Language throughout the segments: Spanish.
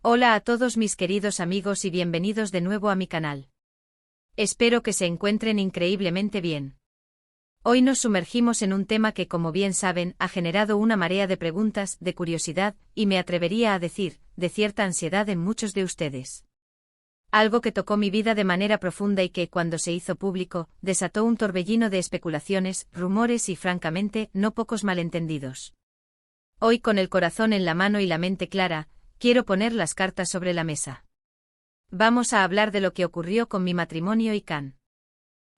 Hola a todos mis queridos amigos y bienvenidos de nuevo a mi canal. Espero que se encuentren increíblemente bien. Hoy nos sumergimos en un tema que, como bien saben, ha generado una marea de preguntas, de curiosidad, y me atrevería a decir, de cierta ansiedad en muchos de ustedes. Algo que tocó mi vida de manera profunda y que, cuando se hizo público, desató un torbellino de especulaciones, rumores y, francamente, no pocos malentendidos. Hoy, con el corazón en la mano y la mente clara, quiero poner las cartas sobre la mesa. Vamos a hablar de lo que ocurrió con mi matrimonio y Can.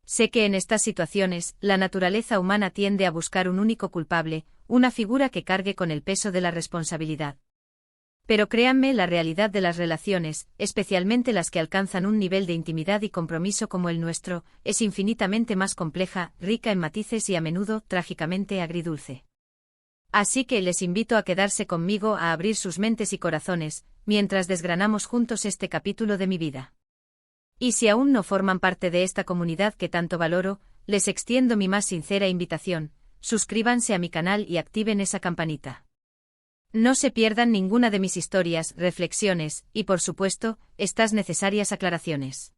Sé que en estas situaciones, la naturaleza humana tiende a buscar un único culpable, una figura que cargue con el peso de la responsabilidad. Pero créanme, la realidad de las relaciones, especialmente las que alcanzan un nivel de intimidad y compromiso como el nuestro, es infinitamente más compleja, rica en matices y a menudo trágicamente agridulce. Así que les invito a quedarse conmigo, a abrir sus mentes y corazones, mientras desgranamos juntos este capítulo de mi vida. Y si aún no forman parte de esta comunidad que tanto valoro, les extiendo mi más sincera invitación: suscríbanse a mi canal y activen esa campanita. No se pierdan ninguna de mis historias, reflexiones, y por supuesto, estas necesarias aclaraciones.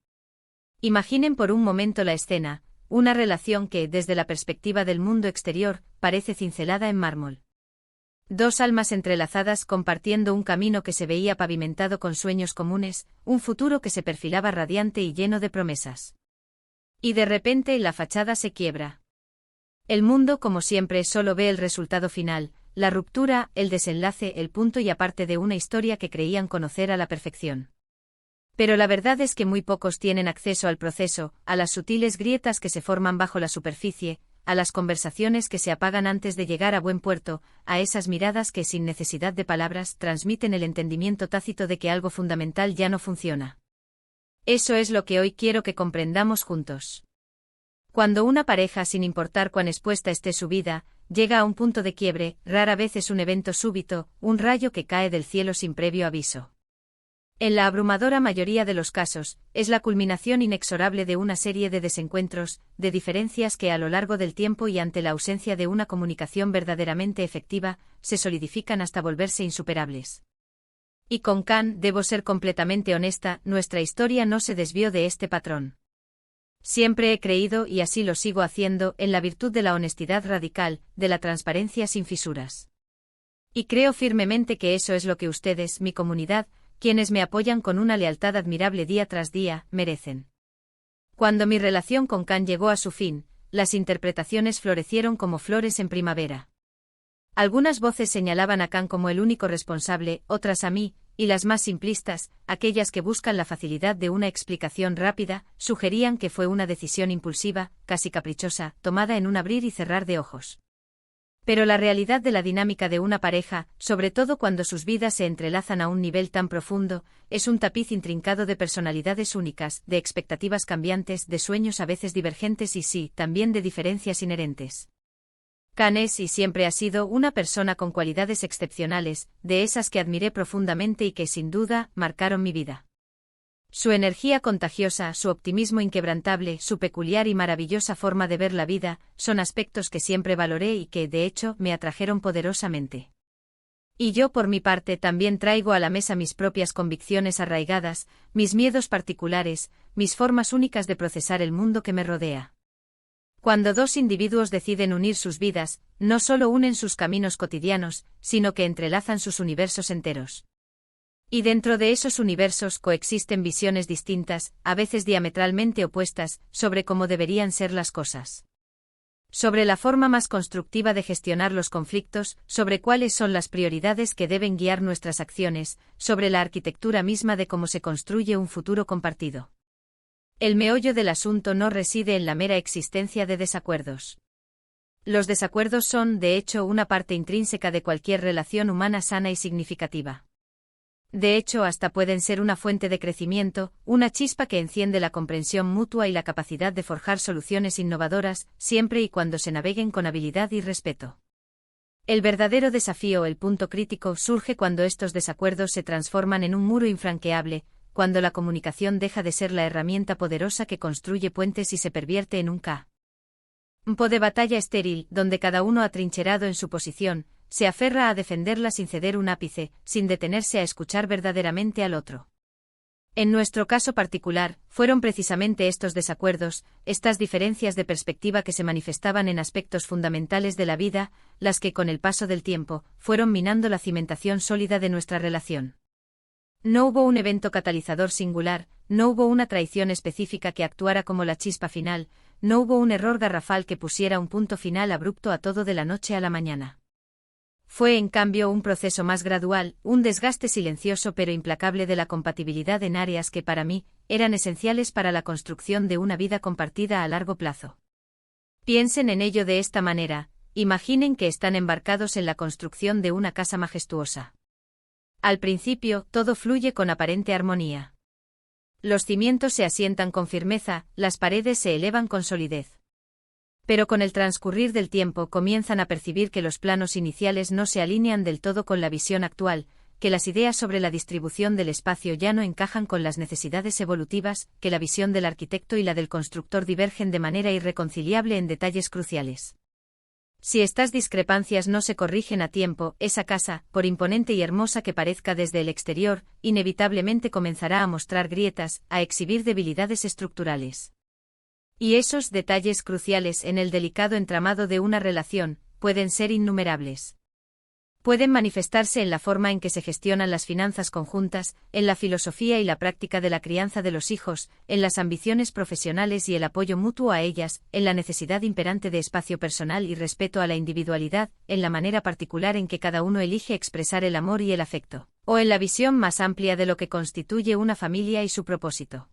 Imaginen por un momento la escena: una relación que, desde la perspectiva del mundo exterior, parece cincelada en mármol. Dos almas entrelazadas compartiendo un camino que se veía pavimentado con sueños comunes, un futuro que se perfilaba radiante y lleno de promesas. Y de repente la fachada se quiebra. El mundo, como siempre, solo ve el resultado final, la ruptura, el desenlace, el punto y aparte de una historia que creían conocer a la perfección. Pero la verdad es que muy pocos tienen acceso al proceso, a las sutiles grietas que se forman bajo la superficie, a las conversaciones que se apagan antes de llegar a buen puerto, a esas miradas que, sin necesidad de palabras, transmiten el entendimiento tácito de que algo fundamental ya no funciona. Eso es lo que hoy quiero que comprendamos juntos. Cuando una pareja, sin importar cuán expuesta esté su vida, llega a un punto de quiebre, rara vez es un evento súbito, un rayo que cae del cielo sin previo aviso. En la abrumadora mayoría de los casos, es la culminación inexorable de una serie de desencuentros, de diferencias que a lo largo del tiempo y ante la ausencia de una comunicación verdaderamente efectiva, se solidifican hasta volverse insuperables. Y con Can, debo ser completamente honesta, nuestra historia no se desvió de este patrón. Siempre he creído, y así lo sigo haciendo, en la virtud de la honestidad radical, de la transparencia sin fisuras. Y creo firmemente que eso es lo que ustedes, mi comunidad, quienes me apoyan con una lealtad admirable día tras día, merecen. Cuando mi relación con Can llegó a su fin, las interpretaciones florecieron como flores en primavera. Algunas voces señalaban a Can como el único responsable, otras a mí, y las más simplistas, aquellas que buscan la facilidad de una explicación rápida, sugerían que fue una decisión impulsiva, casi caprichosa, tomada en un abrir y cerrar de ojos. Pero la realidad de la dinámica de una pareja, sobre todo cuando sus vidas se entrelazan a un nivel tan profundo, es un tapiz intrincado de personalidades únicas, de expectativas cambiantes, de sueños a veces divergentes y sí, también de diferencias inherentes. Can es y siempre ha sido una persona con cualidades excepcionales, de esas que admiré profundamente y que, sin duda, marcaron mi vida. Su energía contagiosa, su optimismo inquebrantable, su peculiar y maravillosa forma de ver la vida, son aspectos que siempre valoré y que, de hecho, me atrajeron poderosamente. Y yo, por mi parte, también traigo a la mesa mis propias convicciones arraigadas, mis miedos particulares, mis formas únicas de procesar el mundo que me rodea. Cuando dos individuos deciden unir sus vidas, no solo unen sus caminos cotidianos, sino que entrelazan sus universos enteros. Y dentro de esos universos coexisten visiones distintas, a veces diametralmente opuestas, sobre cómo deberían ser las cosas. Sobre la forma más constructiva de gestionar los conflictos, sobre cuáles son las prioridades que deben guiar nuestras acciones, sobre la arquitectura misma de cómo se construye un futuro compartido. El meollo del asunto no reside en la mera existencia de desacuerdos. Los desacuerdos son, de hecho, una parte intrínseca de cualquier relación humana sana y significativa. De hecho, hasta pueden ser una fuente de crecimiento, una chispa que enciende la comprensión mutua y la capacidad de forjar soluciones innovadoras, siempre y cuando se naveguen con habilidad y respeto. El verdadero desafío, el punto crítico, surge cuando estos desacuerdos se transforman en un muro infranqueable, cuando la comunicación deja de ser la herramienta poderosa que construye puentes y se pervierte en un campo de batalla estéril, donde cada uno atrincherado en su posición, se aferra a defenderla sin ceder un ápice, sin detenerse a escuchar verdaderamente al otro. En nuestro caso particular, fueron precisamente estos desacuerdos, estas diferencias de perspectiva que se manifestaban en aspectos fundamentales de la vida, las que con el paso del tiempo, fueron minando la cimentación sólida de nuestra relación. No hubo un evento catalizador singular, no hubo una traición específica que actuara como la chispa final, no hubo un error garrafal que pusiera un punto final abrupto a todo de la noche a la mañana. Fue en cambio un proceso más gradual, un desgaste silencioso pero implacable de la compatibilidad en áreas que para mí, eran esenciales para la construcción de una vida compartida a largo plazo. Piensen en ello de esta manera, imaginen que están embarcados en la construcción de una casa majestuosa. Al principio, todo fluye con aparente armonía. Los cimientos se asientan con firmeza, las paredes se elevan con solidez. Pero con el transcurrir del tiempo comienzan a percibir que los planos iniciales no se alinean del todo con la visión actual, que las ideas sobre la distribución del espacio ya no encajan con las necesidades evolutivas, que la visión del arquitecto y la del constructor divergen de manera irreconciliable en detalles cruciales. Si estas discrepancias no se corrigen a tiempo, esa casa, por imponente y hermosa que parezca desde el exterior, inevitablemente comenzará a mostrar grietas, a exhibir debilidades estructurales. Y esos detalles cruciales en el delicado entramado de una relación, pueden ser innumerables. Pueden manifestarse en la forma en que se gestionan las finanzas conjuntas, en la filosofía y la práctica de la crianza de los hijos, en las ambiciones profesionales y el apoyo mutuo a ellas, en la necesidad imperante de espacio personal y respeto a la individualidad, en la manera particular en que cada uno elige expresar el amor y el afecto, o en la visión más amplia de lo que constituye una familia y su propósito.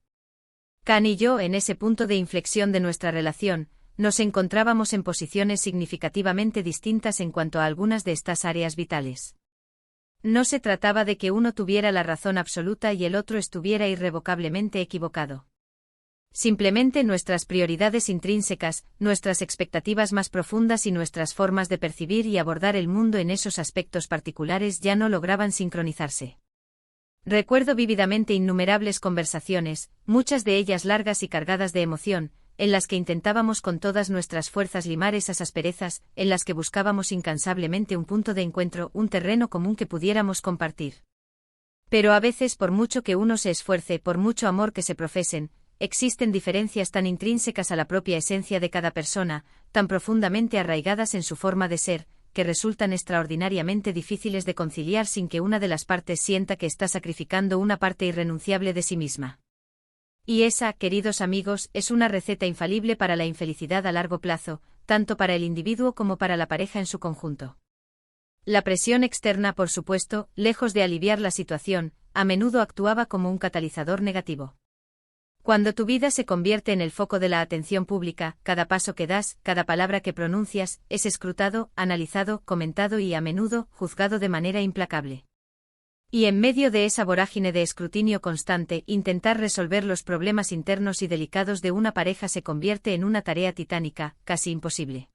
Can y yo, en ese punto de inflexión de nuestra relación, nos encontrábamos en posiciones significativamente distintas en cuanto a algunas de estas áreas vitales. No se trataba de que uno tuviera la razón absoluta y el otro estuviera irrevocablemente equivocado. Simplemente nuestras prioridades intrínsecas, nuestras expectativas más profundas y nuestras formas de percibir y abordar el mundo en esos aspectos particulares ya no lograban sincronizarse. Recuerdo vívidamente innumerables conversaciones, muchas de ellas largas y cargadas de emoción, en las que intentábamos con todas nuestras fuerzas limar esas asperezas, en las que buscábamos incansablemente un punto de encuentro, un terreno común que pudiéramos compartir. Pero a veces, por mucho que uno se esfuerce, por mucho amor que se profesen, existen diferencias tan intrínsecas a la propia esencia de cada persona, tan profundamente arraigadas en su forma de ser, que resultan extraordinariamente difíciles de conciliar sin que una de las partes sienta que está sacrificando una parte irrenunciable de sí misma. Y esa, queridos amigos, es una receta infalible para la infelicidad a largo plazo, tanto para el individuo como para la pareja en su conjunto. La presión externa, por supuesto, lejos de aliviar la situación, a menudo actuaba como un catalizador negativo. Cuando tu vida se convierte en el foco de la atención pública, cada paso que das, cada palabra que pronuncias, es escrutado, analizado, comentado y a menudo, juzgado de manera implacable. Y en medio de esa vorágine de escrutinio constante, intentar resolver los problemas internos y delicados de una pareja se convierte en una tarea titánica, casi imposible.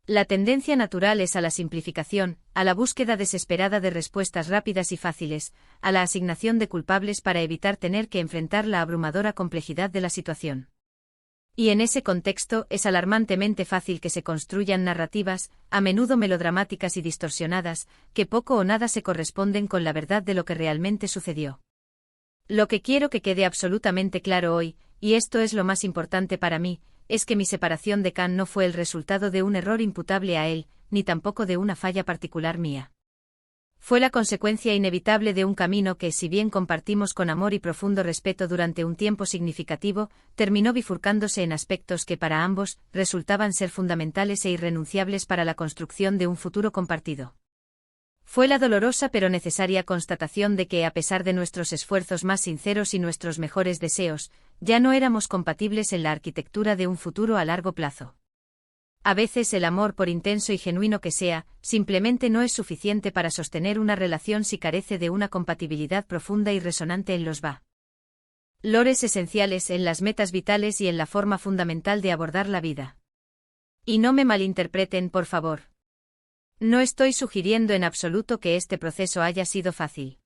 La tendencia natural es a la simplificación, a la búsqueda desesperada de respuestas rápidas y fáciles, a la asignación de culpables para evitar tener que enfrentar la abrumadora complejidad de la situación. Y en ese contexto es alarmantemente fácil que se construyan narrativas, a menudo melodramáticas y distorsionadas, que poco o nada se corresponden con la verdad de lo que realmente sucedió. Lo que quiero que quede absolutamente claro hoy, y esto es lo más importante para mí, es que mi separación de Can no fue el resultado de un error imputable a él, ni tampoco de una falla particular mía. Fue la consecuencia inevitable de un camino que, si bien compartimos con amor y profundo respeto durante un tiempo significativo, terminó bifurcándose en aspectos que para ambos resultaban ser fundamentales e irrenunciables para la construcción de un futuro compartido. Fue la dolorosa pero necesaria constatación de que, a pesar de nuestros esfuerzos más sinceros y nuestros mejores deseos, ya no éramos compatibles en la arquitectura de un futuro a largo plazo. A veces el amor, por intenso y genuino que sea, simplemente no es suficiente para sostener una relación si carece de una compatibilidad profunda y resonante en los valores esenciales, en las metas vitales y en la forma fundamental de abordar la vida. Y no me malinterpreten, por favor. No estoy sugiriendo en absoluto que este proceso haya sido fácil.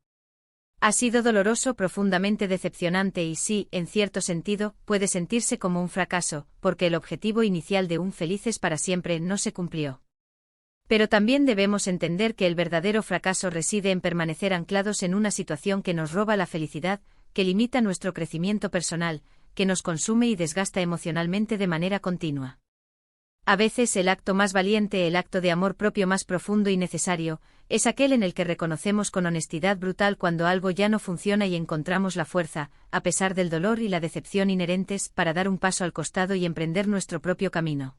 Ha sido doloroso, profundamente decepcionante y sí, en cierto sentido, puede sentirse como un fracaso, porque el objetivo inicial de un felices para siempre no se cumplió. Pero también debemos entender que el verdadero fracaso reside en permanecer anclados en una situación que nos roba la felicidad, que limita nuestro crecimiento personal, que nos consume y desgasta emocionalmente de manera continua. A veces el acto más valiente, el acto de amor propio más profundo y necesario, es aquel en el que reconocemos con honestidad brutal cuando algo ya no funciona y encontramos la fuerza, a pesar del dolor y la decepción inherentes, para dar un paso al costado y emprender nuestro propio camino.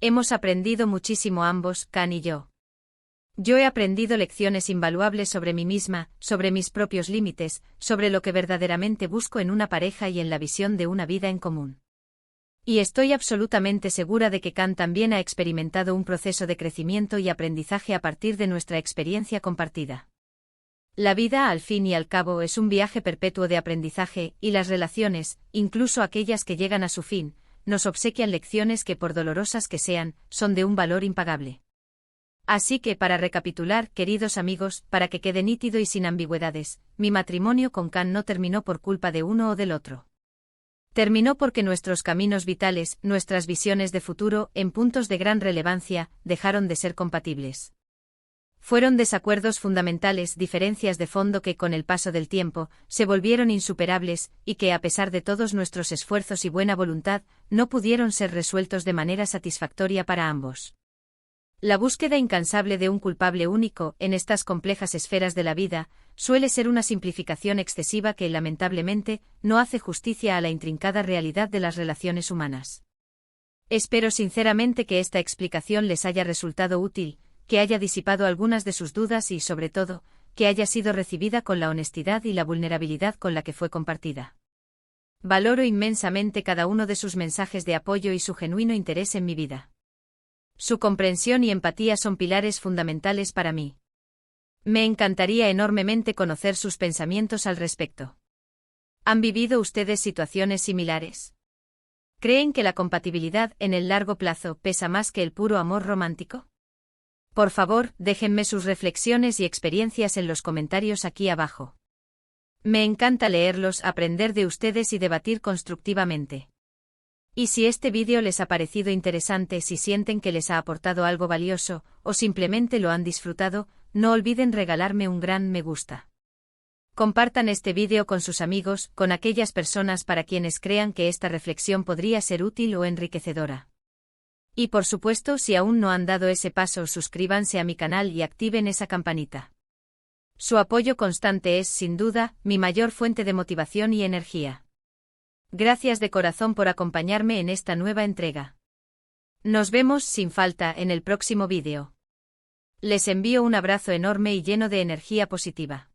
Hemos aprendido muchísimo ambos, Can y yo. Yo he aprendido lecciones invaluables sobre mí misma, sobre mis propios límites, sobre lo que verdaderamente busco en una pareja y en la visión de una vida en común. Y estoy absolutamente segura de que Can también ha experimentado un proceso de crecimiento y aprendizaje a partir de nuestra experiencia compartida. La vida, al fin y al cabo, es un viaje perpetuo de aprendizaje, y las relaciones, incluso aquellas que llegan a su fin, nos obsequian lecciones que, por dolorosas que sean, son de un valor impagable. Así que, para recapitular, queridos amigos, para que quede nítido y sin ambigüedades, mi matrimonio con Can no terminó por culpa de uno o del otro. Terminó porque nuestros caminos vitales, nuestras visiones de futuro, en puntos de gran relevancia, dejaron de ser compatibles. Fueron desacuerdos fundamentales, diferencias de fondo que, con el paso del tiempo, se volvieron insuperables, y que, a pesar de todos nuestros esfuerzos y buena voluntad, no pudieron ser resueltos de manera satisfactoria para ambos. La búsqueda incansable de un culpable único, en estas complejas esferas de la vida, suele ser una simplificación excesiva que, lamentablemente, no hace justicia a la intrincada realidad de las relaciones humanas. Espero sinceramente que esta explicación les haya resultado útil, que haya disipado algunas de sus dudas y, sobre todo, que haya sido recibida con la honestidad y la vulnerabilidad con la que fue compartida. Valoro inmensamente cada uno de sus mensajes de apoyo y su genuino interés en mi vida. Su comprensión y empatía son pilares fundamentales para mí. Me encantaría enormemente conocer sus pensamientos al respecto. ¿Han vivido ustedes situaciones similares? ¿Creen que la compatibilidad en el largo plazo pesa más que el puro amor romántico? Por favor, déjenme sus reflexiones y experiencias en los comentarios aquí abajo. Me encanta leerlos, aprender de ustedes y debatir constructivamente. Y si este vídeo les ha parecido interesante, si sienten que les ha aportado algo valioso, o simplemente lo han disfrutado, no olviden regalarme un gran me gusta. Compartan este vídeo con sus amigos, con aquellas personas para quienes crean que esta reflexión podría ser útil o enriquecedora. Y por supuesto, si aún no han dado ese paso, suscríbanse a mi canal y activen esa campanita. Su apoyo constante es, sin duda, mi mayor fuente de motivación y energía. Gracias de corazón por acompañarme en esta nueva entrega. Nos vemos, sin falta, en el próximo vídeo. Les envío un abrazo enorme y lleno de energía positiva.